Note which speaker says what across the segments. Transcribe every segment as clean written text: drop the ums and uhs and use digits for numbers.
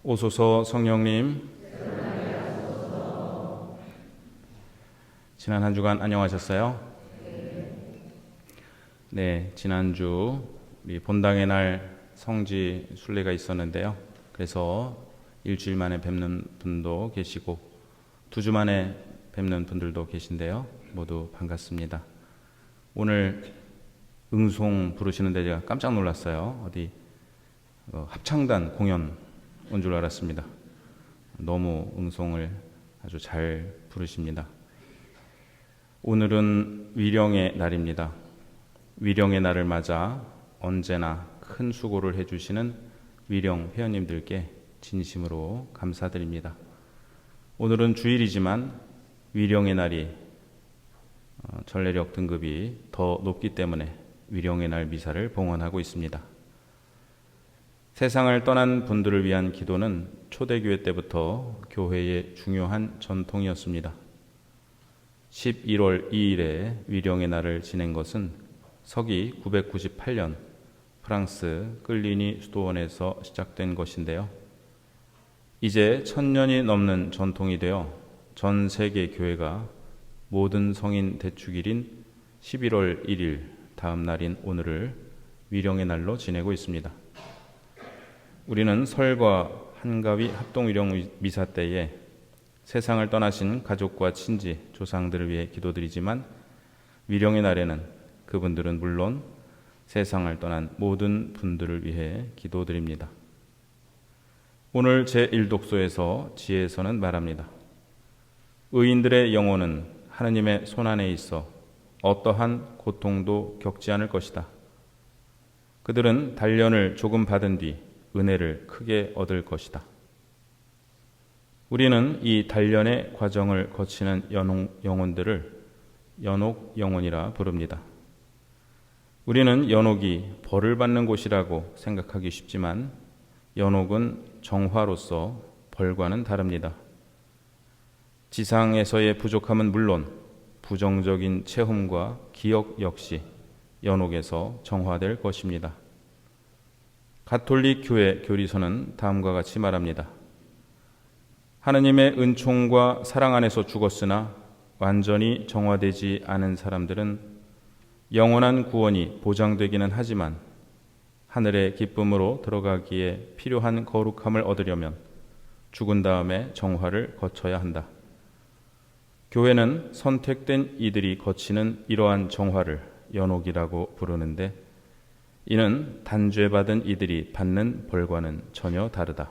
Speaker 1: 오소서 성령님. 지난 한 주간 안녕하셨어요? 네, 지난주 우리 본당의 날 성지 순례가 있었는데요. 그래서 일주일 만에 뵙는 분도 계시고 2주 만에 뵙는 분들도 계신데요. 모두 반갑습니다. 오늘 응송 부르시는데 제가 깜짝 놀랐어요. 어디 합창단 공연 온 줄 알았습니다. 너무 응송을 아주 잘 부르십니다. 오늘은 위령의 날입니다. 위령의 날을 맞아 언제나 큰 수고를 해주시는 위령 회원님들께 진심으로 감사드립니다. 오늘은 주일이지만 위령의 날이 전례력 등급이 더 높기 때문에 위령의 날 미사를 봉헌하고 있습니다. 세상을 떠난 분들을 위한 기도는 초대교회 때부터 교회의 중요한 전통이었습니다. 11월 2일에 위령의 날을 지낸 것은 서기 998년 프랑스 끌리니 수도원에서 시작된 것인데요. 이제 1000년이 넘는 전통이 되어 전 세계 교회가 모든 성인 대축일인 11월 1일 다음 날인 오늘을 위령의 날로 지내고 있습니다. 우리는 설과 한가위 합동위령 미사 때에 세상을 떠나신 가족과 친지, 조상들을 위해 기도드리지만 위령의 날에는 그분들은 물론 세상을 떠난 모든 분들을 위해 기도드립니다. 오늘 제1독소에서 지혜에서는 말합니다. 의인들의 영혼은 하느님의 손안에 있어 어떠한 고통도 겪지 않을 것이다. 그들은 단련을 조금 받은 뒤 은혜를 크게 얻을 것이다. 우리는 이 단련의 과정을 거치는 영혼들을 연옥 영혼이라 부릅니다. 우리는 연옥이 벌을 받는 곳이라고 생각하기 쉽지만 연옥은 정화로서 벌과는 다릅니다. 지상에서의 부족함은 물론 부정적인 체험과 기억 역시 연옥에서 정화될 것입니다. 가톨릭 교회 교리서는 다음과 같이 말합니다. 하느님의 은총과 사랑 안에서 죽었으나 완전히 정화되지 않은 사람들은 영원한 구원이 보장되기는 하지만 하늘의 기쁨으로 들어가기에 필요한 거룩함을 얻으려면 죽은 다음에 정화를 거쳐야 한다. 교회는 선택된 이들이 거치는 이러한 정화를 연옥이라고 부르는데 이는 단죄받은 이들이 받는 벌과는 전혀 다르다.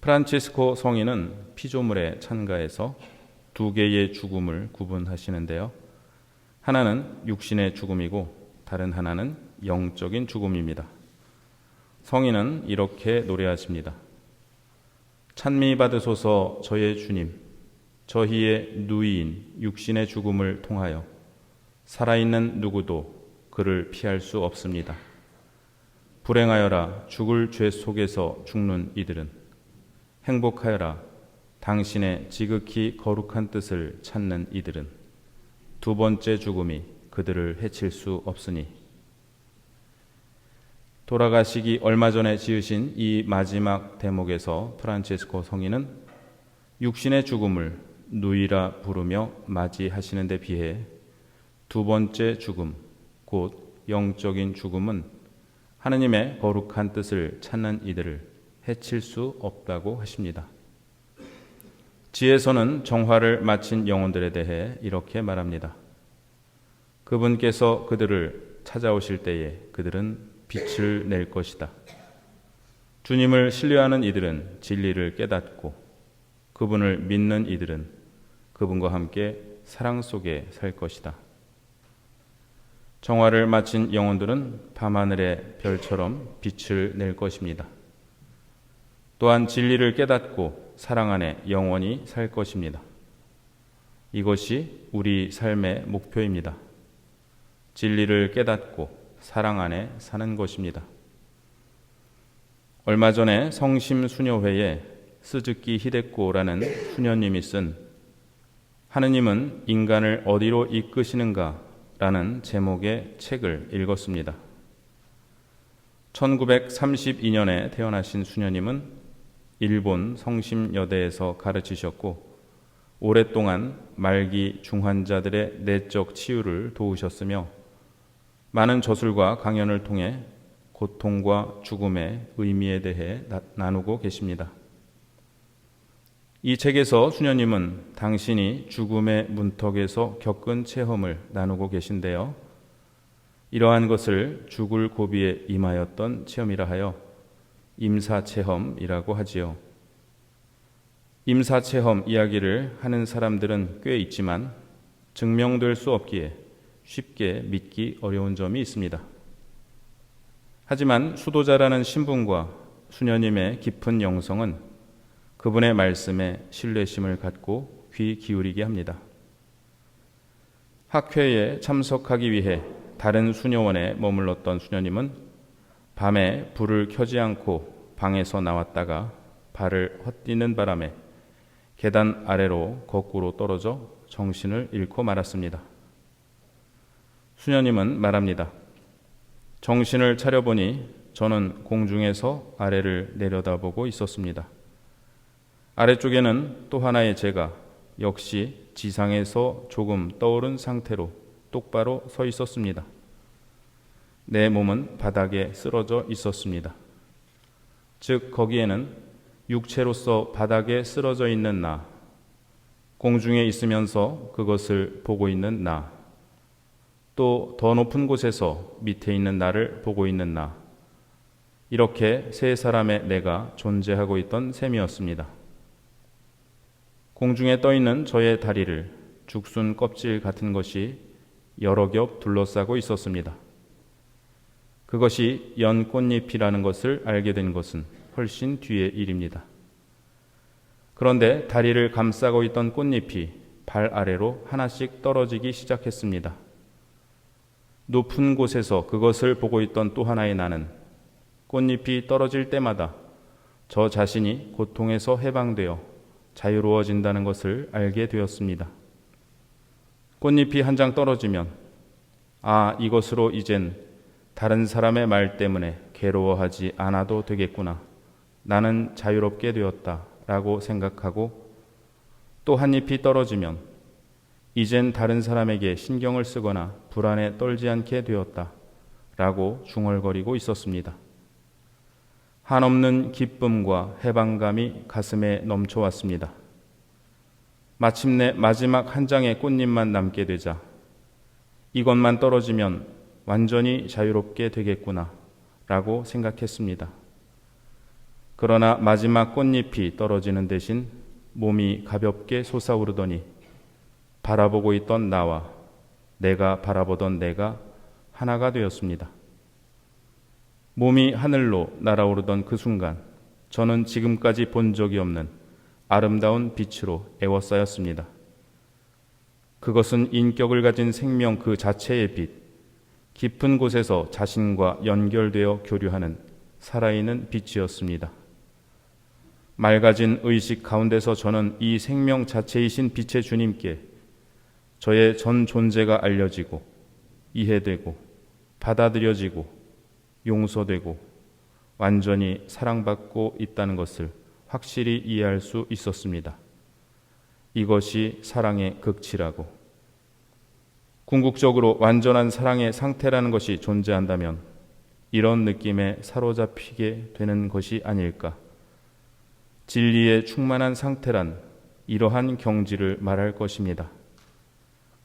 Speaker 1: 프란치스코 성인은 피조물에 찬가해서 2개의 죽음을 구분하시는데요. 하나는 육신의 죽음이고 다른 하나는 영적인 죽음입니다. 성인은 이렇게 노래하십니다. 찬미 받으소서 저의 주님, 저희의 누이인 육신의 죽음을 통하여 살아있는 누구도 그를 피할 수 없습니다. 불행하여라 죽을 죄 속에서 죽는 이들은 행복하여라 당신의 지극히 거룩한 뜻을 찾는 이들은 두 번째 죽음이 그들을 해칠 수 없으니. 돌아가시기 얼마 전에 지으신 이 마지막 대목에서 프란체스코 성인은 육신의 죽음을 누이라 부르며 맞이하시는 데 비해 두 번째 죽음 곧 영적인 죽음은 하느님의 거룩한 뜻을 찾는 이들을 해칠 수 없다고 하십니다. 지혜서는 정화를 마친 영혼들에 대해 이렇게 말합니다. 그분께서 그들을 찾아오실 때에 그들은 빛을 낼 것이다. 주님을 신뢰하는 이들은 진리를 깨닫고 그분을 믿는 이들은 그분과 함께 사랑 속에 살 것이다. 정화를 마친 영혼들은 밤하늘의 별처럼 빛을 낼 것입니다. 또한 진리를 깨닫고 사랑 안에 영원히 살 것입니다. 이것이 우리 삶의 목표입니다. 진리를 깨닫고 사랑 안에 사는 것입니다. 얼마 전에 성심수녀회에 스즈키 히데코라는 수녀님이 쓴 하느님은 인간을 어디로 이끄시는가 라는 제목의 책을 읽었습니다. 1932년에 태어나신 수녀님은 일본 성심여대에서 가르치셨고 오랫동안 말기 중환자들의 내적 치유를 도우셨으며 많은 저술과 강연을 통해 고통과 죽음의 의미에 대해 나누고 계십니다. 이 책에서 수녀님은 당신이 죽음의 문턱에서 겪은 체험을 나누고 계신데요. 이러한 것을 죽을 고비에 임하였던 체험이라 하여 임사체험이라고 하지요. 임사체험 이야기를 하는 사람들은 꽤 있지만 증명될 수 없기에 쉽게 믿기 어려운 점이 있습니다. 하지만 수도자라는 신분과 수녀님의 깊은 영성은 그분의 말씀에 신뢰심을 갖고 귀 기울이게 합니다. 학회에 참석하기 위해 다른 수녀원에 머물렀던 수녀님은 밤에 불을 켜지 않고 방에서 나왔다가 발을 헛디는 바람에 계단 아래로 거꾸로 떨어져 정신을 잃고 말았습니다. 수녀님은 말합니다. 정신을 차려보니 저는 공중에서 아래를 내려다보고 있었습니다. 아래쪽에는 또 하나의 제가 역시 지상에서 조금 떠오른 상태로 똑바로 서 있었습니다. 내 몸은 바닥에 쓰러져 있었습니다. 즉 거기에는 육체로서 바닥에 쓰러져 있는 나, 공중에 있으면서 그것을 보고 있는 나, 또 더 높은 곳에서 밑에 있는 나를 보고 있는 나, 이렇게 세 사람의 내가 존재하고 있던 셈이었습니다. 공중에 떠 있는 저의 다리를 죽순 껍질 같은 것이 여러 겹 둘러싸고 있었습니다. 그것이 연꽃잎이라는 것을 알게 된 것은 훨씬 뒤의 일입니다. 그런데 다리를 감싸고 있던 꽃잎이 발 아래로 하나씩 떨어지기 시작했습니다. 높은 곳에서 그것을 보고 있던 또 하나의 나는 꽃잎이 떨어질 때마다 저 자신이 고통에서 해방되어 자유로워진다는 것을 알게 되었습니다. 꽃잎이 한 장 떨어지면 이것으로 이젠 다른 사람의 말 때문에 괴로워하지 않아도 되겠구나. 나는 자유롭게 되었다 라고 생각하고 또 한 잎이 떨어지면 이젠 다른 사람에게 신경을 쓰거나 불안에 떨지 않게 되었다 라고 중얼거리고 있었습니다. 한없는 기쁨과 해방감이 가슴에 넘쳐왔습니다. 마침내 마지막 한 장의 꽃잎만 남게 되자 이것만 떨어지면 완전히 자유롭게 되겠구나 라고 생각했습니다. 그러나 마지막 꽃잎이 떨어지는 대신 몸이 가볍게 솟아오르더니 바라보고 있던 나와 내가 바라보던 내가 하나가 되었습니다. 몸이 하늘로 날아오르던 그 순간 저는 지금까지 본 적이 없는 아름다운 빛으로 에워싸였습니다. 그것은 인격을 가진 생명 그 자체의 빛, 깊은 곳에서 자신과 연결되어 교류하는 살아있는 빛이었습니다. 맑아진 의식 가운데서 저는 이 생명 자체이신 빛의 주님께 저의 전 존재가 알려지고 이해되고 받아들여지고 용서되고 완전히 사랑받고 있다는 것을 확실히 이해할 수 있었습니다. 이것이 사랑의 극치라고. 궁극적으로 완전한 사랑의 상태라는 것이 존재한다면 이런 느낌에 사로잡히게 되는 것이 아닐까. 진리에 충만한 상태란 이러한 경지를 말할 것입니다.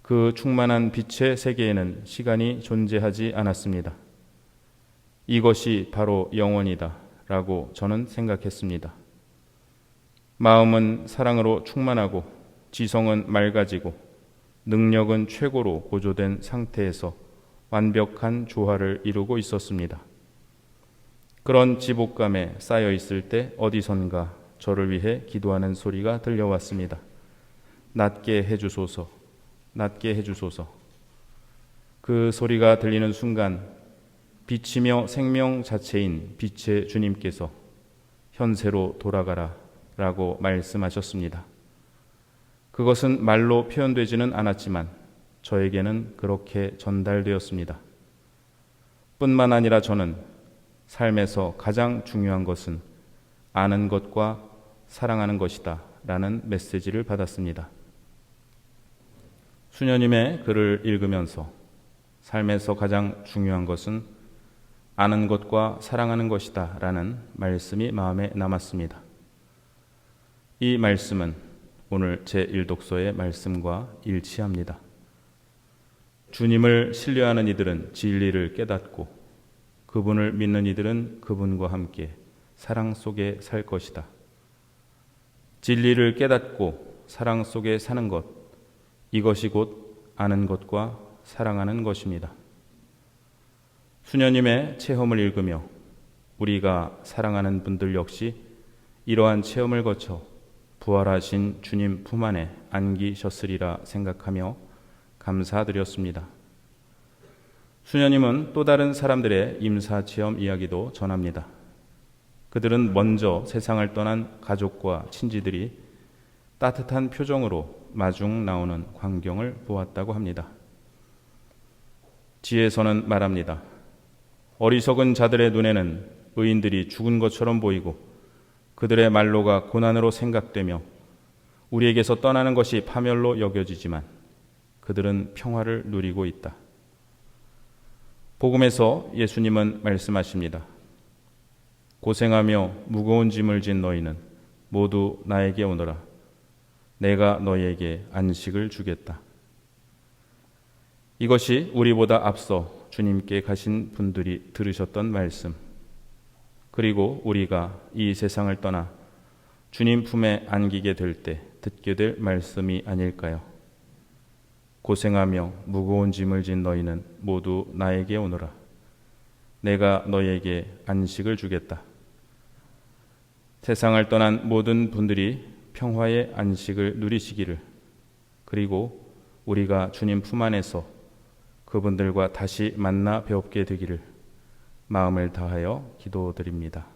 Speaker 1: 그 충만한 빛의 세계에는 시간이 존재하지 않았습니다. 이것이 바로 영원이다 라고 저는 생각했습니다. 마음은 사랑으로 충만하고 지성은 맑아지고 능력은 최고로 고조된 상태에서 완벽한 조화를 이루고 있었습니다. 그런 지복감에 쌓여 있을 때 어디선가 저를 위해 기도하는 소리가 들려왔습니다. 낫게 해주소서, 낫게 해주소서. 그 소리가 들리는 순간 빛이며 생명 자체인 빛의 주님께서 현세로 돌아가라 라고 말씀하셨습니다. 그것은 말로 표현되지는 않았지만 저에게는 그렇게 전달되었습니다. 뿐만 아니라 저는 삶에서 가장 중요한 것은 아는 것과 사랑하는 것이다 라는 메시지를 받았습니다. 수녀님의 글을 읽으면서 삶에서 가장 중요한 것은 아는 것과 사랑하는 것이다 라는 말씀이 마음에 남았습니다. 이 말씀은 오늘 제1독서의 말씀과 일치합니다. 주님을 신뢰하는 이들은 진리를 깨닫고 그분을 믿는 이들은 그분과 함께 사랑 속에 살 것이다. 진리를 깨닫고 사랑 속에 사는 것, 이것이 곧 아는 것과 사랑하는 것입니다. 수녀님의 체험을 읽으며 우리가 사랑하는 분들 역시 이러한 체험을 거쳐 부활하신 주님 품 안에 안기셨으리라 생각하며 감사드렸습니다. 수녀님은 또 다른 사람들의 임사체험 이야기도 전합니다. 그들은 먼저 세상을 떠난 가족과 친지들이 따뜻한 표정으로 마중 나오는 광경을 보았다고 합니다. 지혜서는 말합니다. 어리석은 자들의 눈에는 의인들이 죽은 것처럼 보이고 그들의 말로가 고난으로 생각되며 우리에게서 떠나는 것이 파멸로 여겨지지만 그들은 평화를 누리고 있다. 복음에서 예수님은 말씀하십니다. 고생하며 무거운 짐을 진 너희는 모두 나에게 오너라. 내가 너희에게 안식을 주겠다. 이것이 우리보다 앞서 주님께 가신 분들이 들으셨던 말씀, 그리고 우리가 이 세상을 떠나 주님 품에 안기게 될 때 듣게 될 말씀이 아닐까요? 고생하며 무거운 짐을 진 너희는 모두 나에게 오너라. 내가 너희에게 안식을 주겠다. 세상을 떠난 모든 분들이 평화의 안식을 누리시기를, 그리고 우리가 주님 품 안에서 그분들과 다시 만나 뵙게 되기를 마음을 다하여 기도드립니다.